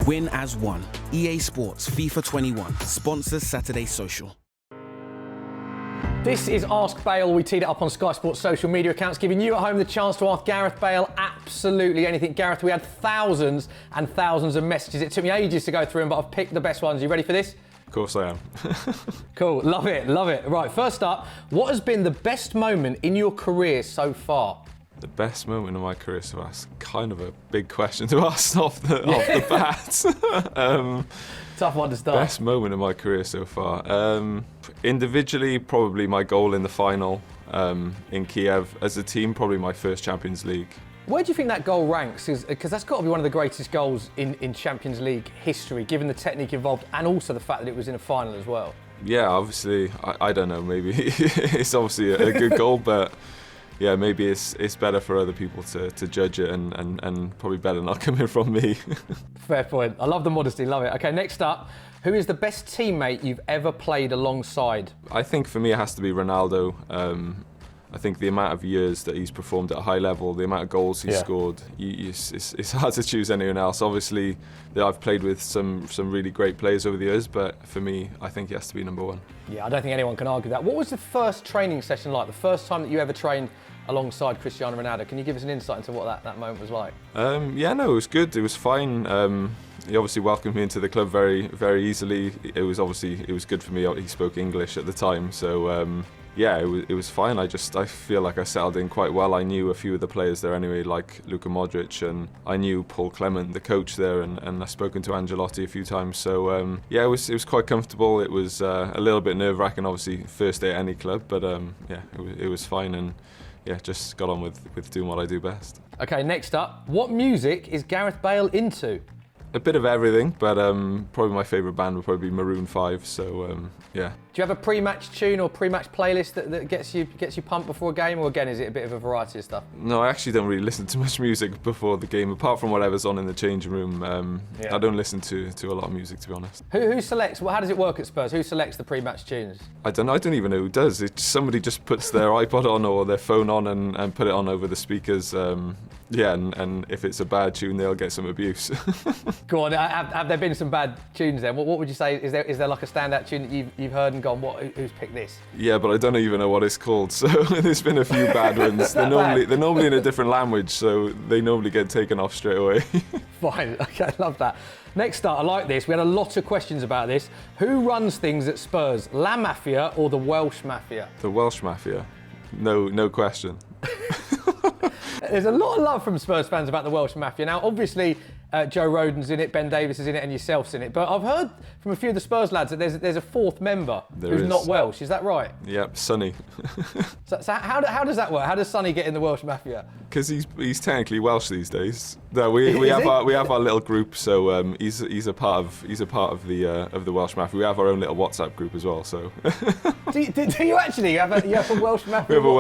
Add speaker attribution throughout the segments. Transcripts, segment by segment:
Speaker 1: Win as one. EA Sports FIFA 21 sponsors Saturday Social.
Speaker 2: This is Ask Bale. We teed it up on Sky Sports social media accounts, giving you at home the chance to ask Gareth Bale absolutely anything. Gareth, we had thousands and thousands of messages. It took me ages to go through them, but I've picked the best ones. You ready for this?
Speaker 3: Of course I am.
Speaker 2: Cool, love it, love it. Right, first up, what has been the best moment in your career so far?
Speaker 3: The best moment in my career, so that's kind of a big question to ask off the bat.
Speaker 2: Tough one to start.
Speaker 3: Best moment in my career so far. Individually, probably my goal in the final in Kiev. As a team, probably my first Champions League. Where
Speaker 2: do you think that goal ranks? Because that's got to be one of the greatest goals in Champions League history, given the technique involved and also the fact that it was in a final as well.
Speaker 3: Yeah, obviously, I don't know, maybe it's obviously a good goal, but yeah, maybe it's better for other people to judge it and probably better not coming from me.
Speaker 2: Fair point. I love the modesty, love it. Okay, next up, who is the best teammate you've ever played alongside?
Speaker 3: I think for me it has to be Ronaldo. I think the amount of years that he's performed at a high level, the amount of goals he's scored, it's hard to choose anyone else. Obviously, I've played with some really great players over the years, but for me, I think he has to be number one.
Speaker 2: Yeah, I don't think anyone can argue that. What was the first training session like? The first time that you ever trained alongside Cristiano Ronaldo? Can you give us an insight into what that moment was like?
Speaker 3: Yeah, no, it was good. It was fine. He obviously welcomed me into the club very, very easily. It was good for me. He spoke English at the time, so. Yeah, it was fine. I feel like I settled in quite well. I knew a few of the players there anyway, like Luka Modric, and I knew Paul Clement, the coach there, and I've spoken to Ancelotti a few times. So yeah, it was quite comfortable. It was a little bit nerve-wracking, obviously, first day at any club, but yeah, it was fine, and yeah, just got on with doing what I do best.
Speaker 2: Okay, next up, what music is Gareth Bale into?
Speaker 3: A bit of everything, but probably my favourite band would probably be Maroon 5. So yeah.
Speaker 2: Do you have a pre-match tune or pre-match playlist that gets you pumped before a game, or again is it a bit of a variety of stuff?
Speaker 3: No, I actually don't really listen to much music before the game, apart from whatever's on in the changing room. I don't listen to a lot of music, to be honest.
Speaker 2: Who selects? Well, how does it work at Spurs? Who selects the pre-match tunes?
Speaker 3: I don't even know who does. Somebody just puts their iPod on or their phone on and put it on over the speakers. Yeah, and if it's a bad tune, they'll get some abuse.
Speaker 2: Go on, have there been some bad tunes then? What would you say, is there like a standout tune that you've heard and gone, who's picked this?
Speaker 3: Yeah, but I don't even know what it's called, so there's been a few bad ones. They're normally in a different language, so they normally get taken off straight away.
Speaker 2: Fine, okay, love that. Next up, I like this, we had a lot of questions about this. Who runs things at Spurs, La Mafia or the Welsh Mafia?
Speaker 3: The Welsh Mafia, no question.
Speaker 2: There's a lot of love from Spurs fans about the Welsh Mafia. Now, obviously, Joe Rodon's in it, Ben Davies is in it, and yourself's in it. But I've heard from a few of the Spurs lads that there's a fourth member who's not Welsh. Is that right?
Speaker 3: Yep, Sonny.
Speaker 2: So how does that work? How does Sonny get in the Welsh Mafia?
Speaker 3: Because he's technically Welsh these days. No, we have our little group. So he's a part of the Welsh Mafia. We have our own little WhatsApp group as well. So.
Speaker 2: do you actually? You have a Welsh Mafia?
Speaker 3: We have a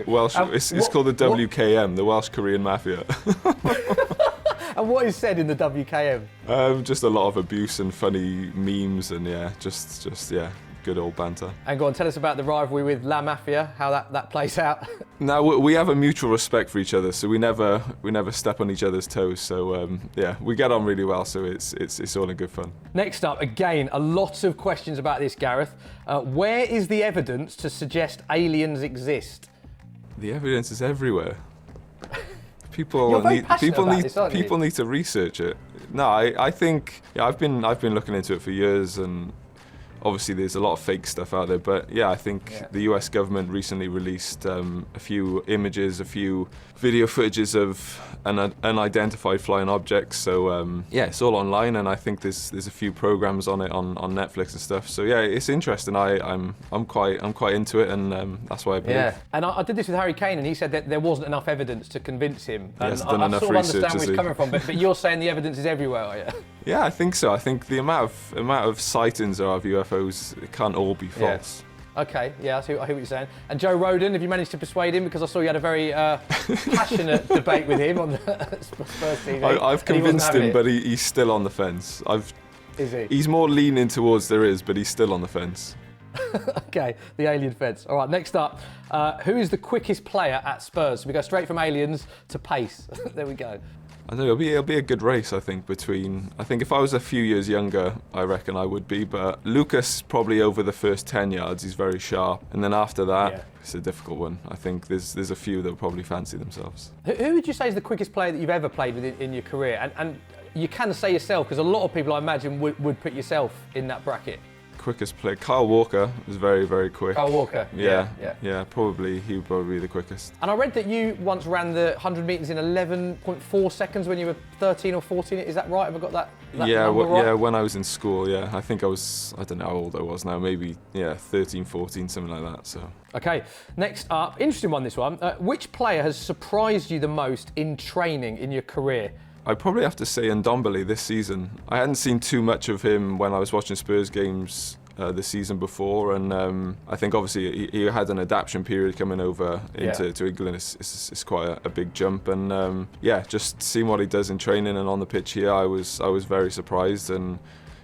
Speaker 3: Welsh. It's called the WKM, the Welsh Korean Mafia.
Speaker 2: And what is said in the WKM?
Speaker 3: Just a lot of abuse and funny memes, and yeah, just good old banter.
Speaker 2: And go on, tell us about the rivalry with La Mafia, how that plays out.
Speaker 3: No, we have a mutual respect for each other, so we never step on each other's toes. So yeah, we get on really well, so it's all in good fun.
Speaker 2: Next up, again, a lot of questions about this, Gareth. Where is the evidence
Speaker 3: to
Speaker 2: aliens exist?
Speaker 3: The evidence is everywhere. People need to research it. No, I think I've been looking into it for years, and obviously there's a lot of fake stuff out there, but yeah, I think the US government recently released a few images, a few video footages of unidentified flying objects. So yeah, it's all online, and I think there's a few programs on it on Netflix and stuff. So yeah, it's interesting. I'm quite into it, and that's why I believe.
Speaker 2: Yeah, and I did this with Harry Kane, and he said that there wasn't enough evidence to convince him.
Speaker 3: And
Speaker 2: I sort of understand where he's coming from, but you're saying the evidence is everywhere, are you?
Speaker 3: Yeah, I think so. I think the amount of sightings there are of UFOs, it can't all be false.
Speaker 2: Yeah. Okay, yeah, I hear what you're saying. And Joe Rodon, have you managed to persuade him? Because I saw you had a very passionate debate with him on the Spurs TV.
Speaker 3: I've convinced him, but he's still on the fence.
Speaker 2: Is he?
Speaker 3: He's more leaning towards there is, but he's still on the fence.
Speaker 2: Okay, the alien fence. All right, next up, who is the quickest player at Spurs? So we go straight from aliens to pace. There we go.
Speaker 3: I don't know, it'll be a good race, I think, I think if I was a few years younger, I reckon I would be, but Lucas probably over the first 10 yards, he's very sharp, and then after that, it's a difficult one. I think there's a few that will probably fancy themselves.
Speaker 2: Who would you say is the quickest player that you've ever played with in your career? And you can say yourself, because a lot of people, I imagine, would put yourself in that bracket.
Speaker 3: Quickest player, Kyle Walker was very, very quick.
Speaker 2: Kyle Walker,
Speaker 3: yeah, probably he would probably be the quickest.
Speaker 2: And I read that you once ran the 100 metres in 11.4 seconds when you were 13 or 14. Is that right? Have I got that number right?
Speaker 3: Yeah, when I was in school, I think I don't know how old I was now, maybe 13, 14, something like that. So.
Speaker 2: Okay, next up, interesting one, this one. Which player has surprised you the most in training in your career?
Speaker 3: I'd probably have to say Ndombele this season. I hadn't seen too much of him when I was watching Spurs games the season before, and I think obviously he had an adaptation period coming over to England. It's quite a big jump, and just seeing what he does in training and on the pitch here, I was very surprised, and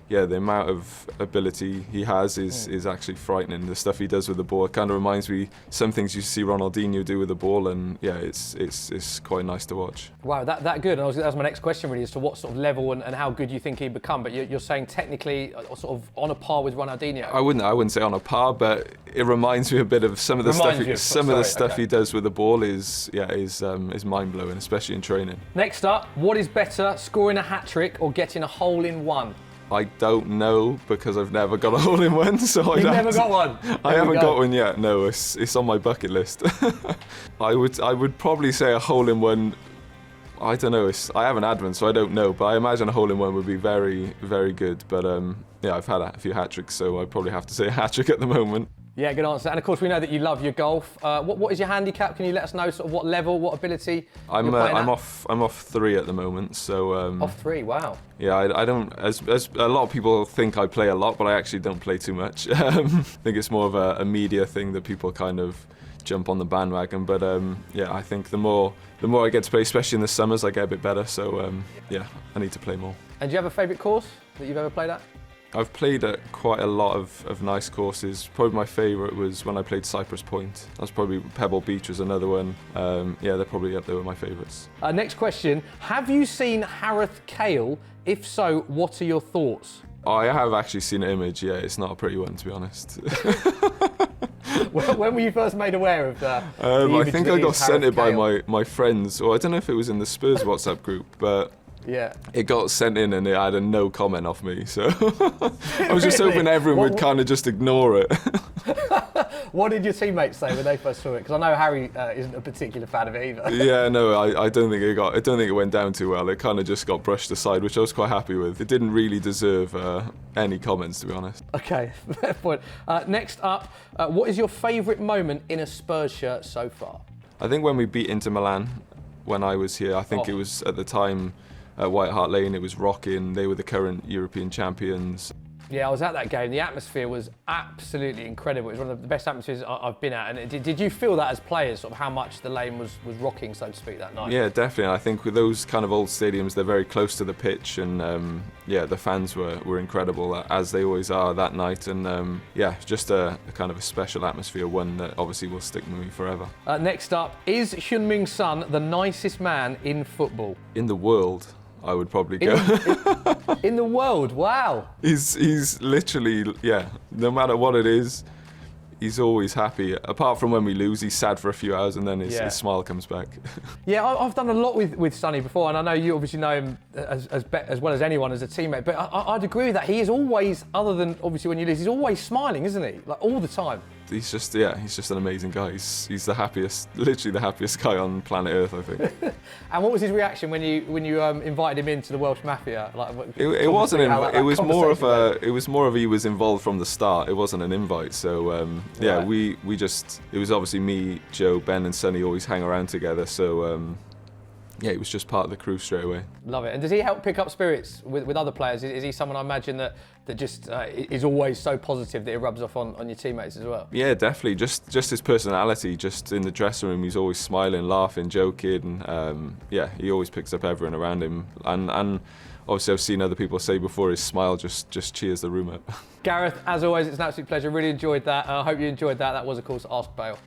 Speaker 3: the amount of ability he has is actually frightening. The stuff he does with the ball, it kind of reminds me some things you see Ronaldinho do with the ball, and it's quite nice to watch.
Speaker 2: Wow, that good. And that was my next question really, as to what sort of level and how good you think he'd become. But you're saying technically sort of on a par with Ronaldinho.
Speaker 3: I wouldn't say on a par, but it reminds me a bit of some of the stuff he does with the ball is mind blowing, especially in training.
Speaker 2: Next up, what is better, scoring a hat-trick or getting a hole-in-one?
Speaker 3: I don't know, because I've never got a hole-in-one, so
Speaker 2: You've never got one?
Speaker 3: I haven't got one yet. No, it's on my bucket list. I would probably say a hole-in-one. I don't know. I haven't had one, so I don't know. But I imagine a hole-in-one would be very, very good. But I've had a few hat-tricks, so I probably have to say a hat-trick at the moment.
Speaker 2: Yeah, good answer. And of course, we know that you love your golf. What is your handicap? Can you let us know sort of what level, what ability?
Speaker 3: I'm off 3 at the moment. So
Speaker 2: off 3, wow.
Speaker 3: Yeah, I don't. As a lot of people think I play a lot, but I actually don't play too much. I think it's more of a media thing that people kind of jump on the bandwagon. But I think the more I get to play, especially in the summers, I get a bit better. So I need to play more. And
Speaker 2: do you have a favourite course that you've ever played at?
Speaker 3: I've played at quite a lot of nice courses. Probably my favourite was when I played Cypress Point. That's probably Pebble Beach was another one. They're probably up there with my favourites.
Speaker 2: Next question. Have you seen Harry Kane? If so, what are your thoughts?
Speaker 3: I have actually seen an image, it's not a pretty one, to be honest.
Speaker 2: When were you first made aware of the
Speaker 3: I think I got sent it by
Speaker 2: Kane?
Speaker 3: my friends, or I don't know if it was in the Spurs WhatsApp group, but it got sent in and it had a no comment off me, so I was just hoping everyone would kind of just ignore it.
Speaker 2: What did your teammates say when they first saw it? Because I know Harry isn't a particular fan of it either.
Speaker 3: Yeah, no, I don't think it went down too well. It kind of just got brushed aside, which I was quite happy with. It didn't really deserve any comments, to be honest.
Speaker 2: Okay, fair point. Next up, what is your favourite moment in a Spurs shirt so far?
Speaker 3: I think when we beat Inter Milan when I was here. I think it was at the time at White Hart Lane. It was rocking. They were the current European champions.
Speaker 2: Yeah, I was at that game. The atmosphere was absolutely incredible. It was one of the best atmospheres I've been at. And did you feel that as players, sort of how much the lane was rocking, so to speak, that night?
Speaker 3: Yeah, definitely. I think with those kind of old stadiums, they're very close to the pitch, and the fans were incredible, as they always are that night. And just a kind of a special atmosphere, one that obviously will stick with me forever.
Speaker 2: Next up, is HeungMin's son the nicest man in football?
Speaker 3: In the world, I would probably go.
Speaker 2: In the world, wow.
Speaker 3: He's literally, no matter what it is, he's always happy. Apart from when we lose, he's sad for a few hours and then his smile comes back. Yeah,
Speaker 2: I've done a lot with Sonny before, and I know you obviously know him as well as anyone as a teammate, but I'd agree with that. He is always, other than obviously when you lose, he's always smiling, isn't he? Like all the time.
Speaker 3: He's just an amazing guy. He's the happiest, literally the happiest guy on planet Earth, I think.
Speaker 2: And what was his reaction when you invited him into the Welsh Mafia? Like,
Speaker 3: it wasn't. It was more of a. He was involved from the start. It wasn't an invite. So
Speaker 2: right.
Speaker 3: we just. It was obviously me, Joe, Ben, and Sonny always hang around together. So. It was just part of the crew straight away. Love it.
Speaker 2: And does he help pick up spirits with other players? Is he someone, I imagine, that just is always so positive that it rubs off on your teammates as well? Yeah,
Speaker 3: definitely. Just his personality, just in the dressing room, he's always smiling, laughing, joking. He always picks up everyone around him. And obviously I've seen other people say before, his smile just cheers the room up.
Speaker 2: Gareth, as always, it's an absolute pleasure. Really enjoyed that. I hope you enjoyed that. That was, of course, Ask Bale.